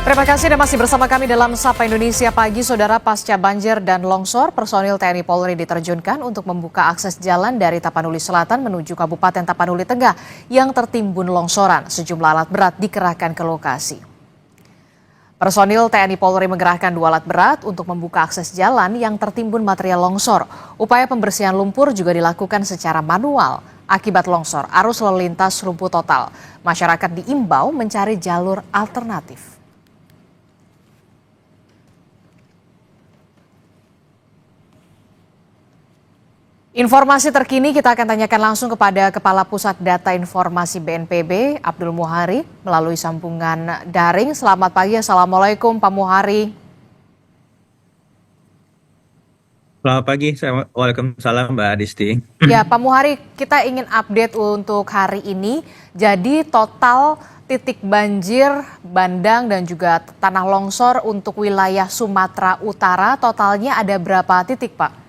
Terima kasih dan masih bersama kami dalam Sapa Indonesia Pagi. Saudara, pasca banjir dan longsor, personil TNI Polri diterjunkan untuk membuka akses jalan dari Tapanuli Selatan menuju Kabupaten Tapanuli Tengah yang tertimbun longsoran. Sejumlah alat berat dikerahkan ke lokasi. Personil TNI Polri mengerahkan 2 alat berat untuk membuka akses jalan yang tertimbun material longsor. Upaya pembersihan lumpur juga dilakukan secara manual. Akibat longsor, arus lalu lintas lumpuh total. Masyarakat diimbau mencari jalur alternatif. Informasi terkini kita akan tanyakan langsung kepada Kepala Pusat Data Informasi BNPB, Abdul Muhari, melalui sambungan daring. Selamat pagi, Assalamualaikum Pak Muhari. Selamat pagi, Waalaikumsalam Mbak Adisti. Ya Pak Muhari, kita ingin update untuk hari ini. Jadi total titik banjir, bandang dan juga tanah longsor untuk wilayah Sumatera Utara totalnya ada berapa titik Pak?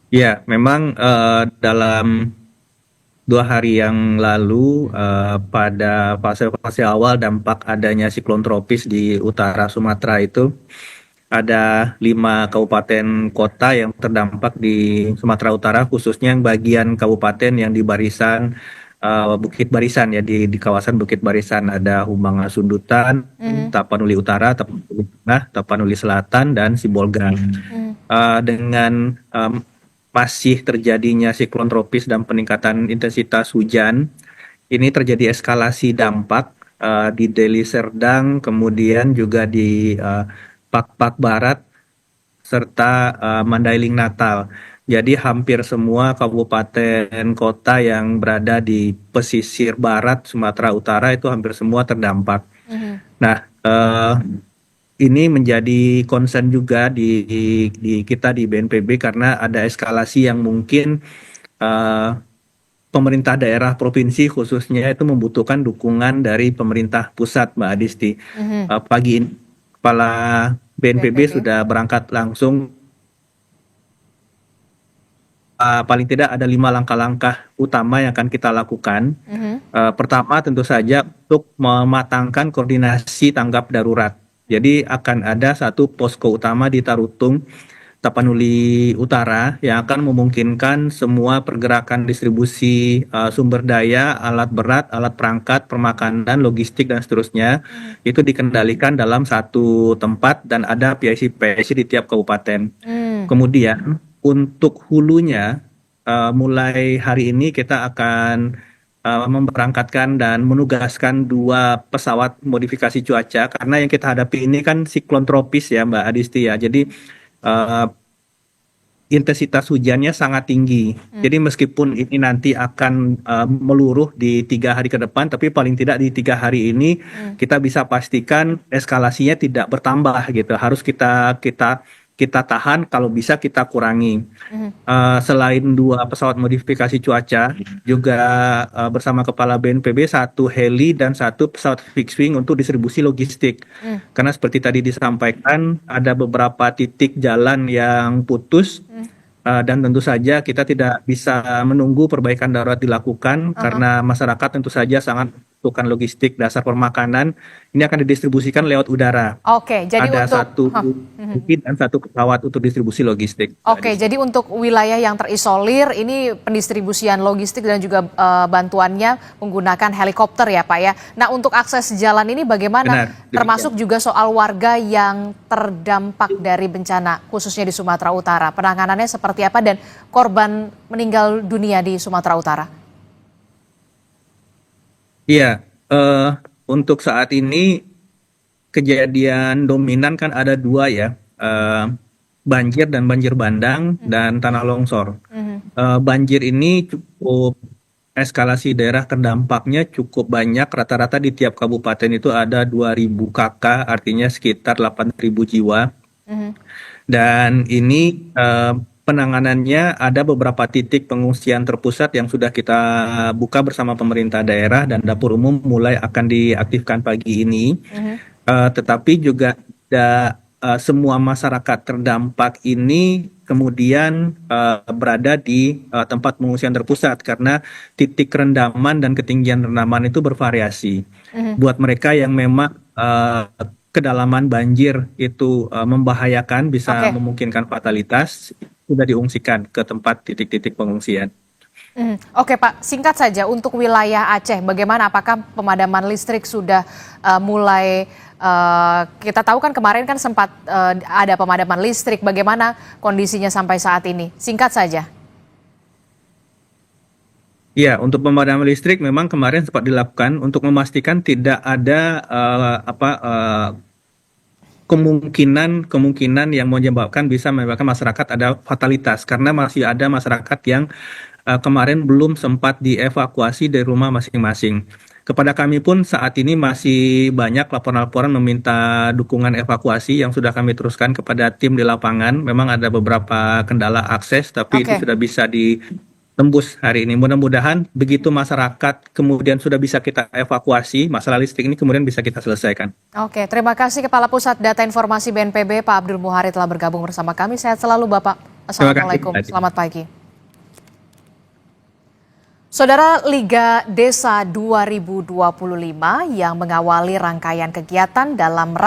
Ya, memang dalam 2 hari yang lalu pada fase-fase awal dampak adanya siklon tropis di utara Sumatera itu ada 5 kabupaten kota yang terdampak di Sumatera Utara, khususnya yang bagian kabupaten yang di barisan Bukit Barisan ya, di kawasan Bukit Barisan ada Humanga Sundutan, Tapanuli Utara, Tapanuli Tengah, Tapanuli Selatan dan Sibolga. Dengan masih terjadinya siklon tropis dan peningkatan intensitas hujan, ini terjadi eskalasi dampak di Deli Serdang, kemudian juga di Pak Barat, serta Mandailing Natal. Jadi hampir semua kabupaten kota yang berada di pesisir barat Sumatera Utara itu hampir semua terdampak. Nah, ini menjadi concern juga di kita di BNPB karena ada eskalasi yang mungkin pemerintah daerah provinsi khususnya itu membutuhkan dukungan dari pemerintah pusat, Mbak Adisti. Pagi ini Kepala BNPB sudah berangkat langsung. Paling tidak ada 5 langkah-langkah utama yang akan kita lakukan. Pertama tentu saja untuk mematangkan koordinasi tanggap darurat. Jadi akan ada satu posko utama di Tarutung, Tapanuli Utara yang akan memungkinkan semua pergerakan distribusi sumber daya, alat berat, alat perangkat, permakanan, logistik dan seterusnya itu dikendalikan dalam satu tempat dan ada PIC-PIC di tiap kabupaten. Kemudian untuk hulunya mulai hari ini kita akan memberangkatkan dan menugaskan 2 pesawat modifikasi cuaca karena yang kita hadapi ini kan siklon tropis ya Mbak Adisti ya. Jadi intensitas hujannya sangat tinggi. Jadi meskipun ini nanti akan meluruh di 3 hari ke depan, tapi paling tidak di 3 hari ini kita bisa pastikan eskalasinya tidak bertambah gitu. Harus kita tahan, kalau bisa kita kurangi. Selain 2 pesawat modifikasi cuaca, juga bersama Kepala BNPB 1 heli dan 1 pesawat fixed wing untuk distribusi logistik. Karena seperti tadi disampaikan, ada beberapa titik jalan yang putus, dan tentu saja kita tidak bisa menunggu perbaikan darurat dilakukan karena masyarakat tentu saja sangat membutuhkan logistik dasar permakanan. Ini akan didistribusikan lewat udara. Oke, jadi ada untuk 1 bukit dan 1 pesawat untuk distribusi logistik. Oke, jadi untuk wilayah yang terisolir ini pendistribusian logistik dan juga bantuannya menggunakan helikopter ya Pak ya. Nah untuk akses jalan ini bagaimana? Benar, Termasuk juga soal warga yang terdampak dari bencana khususnya di Sumatera Utara. Penanganannya seperti apa dan korban meninggal dunia di Sumatera Utara? Iya, untuk saat ini kejadian dominan kan ada 2 ya, banjir dan banjir bandang dan tanah longsor. Banjir ini cukup eskalasi daerah terdampaknya cukup banyak, rata-rata di tiap kabupaten itu ada 2.000 KK, artinya sekitar 8.000 jiwa. Dan ini penanganannya ada beberapa titik pengungsian terpusat yang sudah kita buka bersama pemerintah daerah dan dapur umum mulai akan diaktifkan pagi ini. Tetapi juga ada semua masyarakat terdampak ini kemudian berada di tempat pengungsian terpusat karena titik rendaman dan ketinggian rendaman itu bervariasi. Buat mereka yang memang kedalaman banjir itu membahayakan, bisa Oke. memungkinkan fatalitas, sudah diungsikan ke tempat titik-titik pengungsian. Oke Pak, singkat saja untuk wilayah Aceh, bagaimana? Apakah pemadaman listrik sudah mulai, kita tahu kan kemarin kan sempat ada pemadaman listrik, bagaimana kondisinya sampai saat ini? Singkat saja. Ya, untuk pemadaman listrik memang kemarin sempat dilakukan untuk memastikan tidak ada kemungkinan yang menyebabkan bisa menyebabkan masyarakat ada fatalitas karena masih ada masyarakat yang kemarin belum sempat dievakuasi dari rumah masing-masing. Kepada kami pun saat ini masih banyak laporan-laporan meminta dukungan evakuasi yang sudah kami teruskan kepada tim di lapangan. Memang ada beberapa kendala akses, tapi itu Oke. sudah bisa ditembus hari ini. Mudah-mudahan begitu masyarakat kemudian sudah bisa kita evakuasi, masalah listrik ini kemudian bisa kita selesaikan. Oke, terima kasih Kepala Pusat Data Informasi BNPB Pak Abdul Muhari telah bergabung bersama kami. Sehat selalu Bapak. Terima kasih. Assalamualaikum, selamat pagi. Saudara, Liga Desa 2025 yang mengawali rangkaian kegiatan dalam